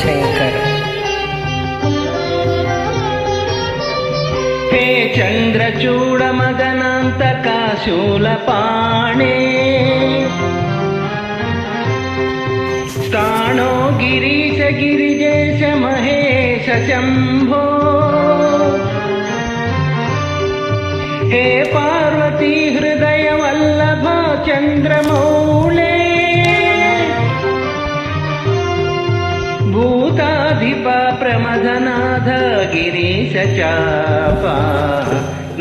శంకర్. हे चंद्रचूड मदनांतक शूलपाणे स्थाणो गिरीश गिरिजेश महेश शंभो हे पार्वती हृदय वल्लभ चंद्रमौले भूताधिप प्रमदनाथ गिरीश चापा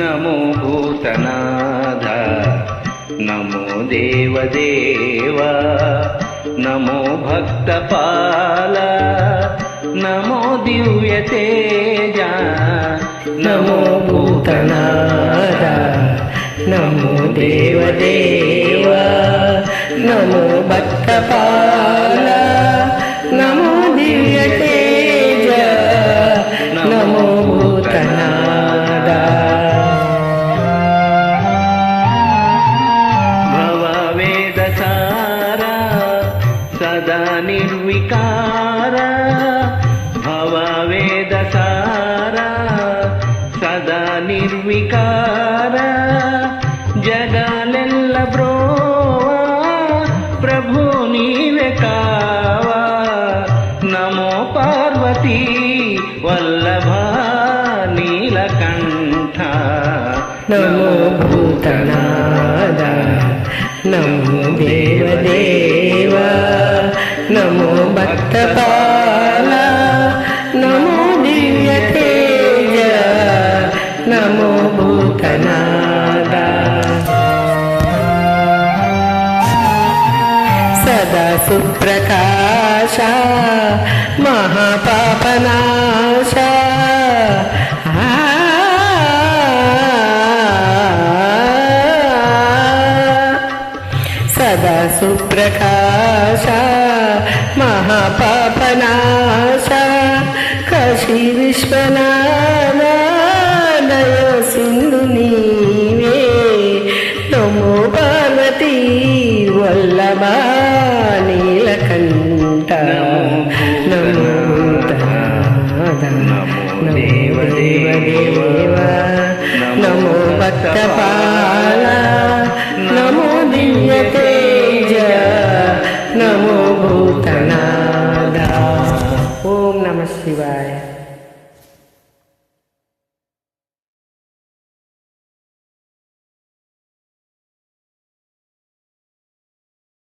नमो भूतनाथ नमो देवदेव नमो भक्तपाल नमो दिव्यतेज नमो भूतनाथ नमो देवदेव नमो भक्तपाल नमो दिव्यतेज नमो भूतनाथ. भववेदसार सदा निर्विकार भववेदसार सदा निर्विकार जगालेल्ल ब्रोवा प्रभु नीवे कावा नमो पार्वती वल्लभा नीलकंठ नमो भूतनाथ नमो देवदेव नमो भक्तपाल नमो दिव्यतेज नमो भूतनाथ. सदा सुप्रकाश महापापनाश सदा सुप्रकाश महापापनाश काशी विश्वनाथय सिंधु नीवे नमो पार्वती वल्लभ नीलकंठ नमो नमो देवदेव नमो भक्तपाल नमो दिव्यतेज नमो भूतनाथ. ओम नमः शिवाय.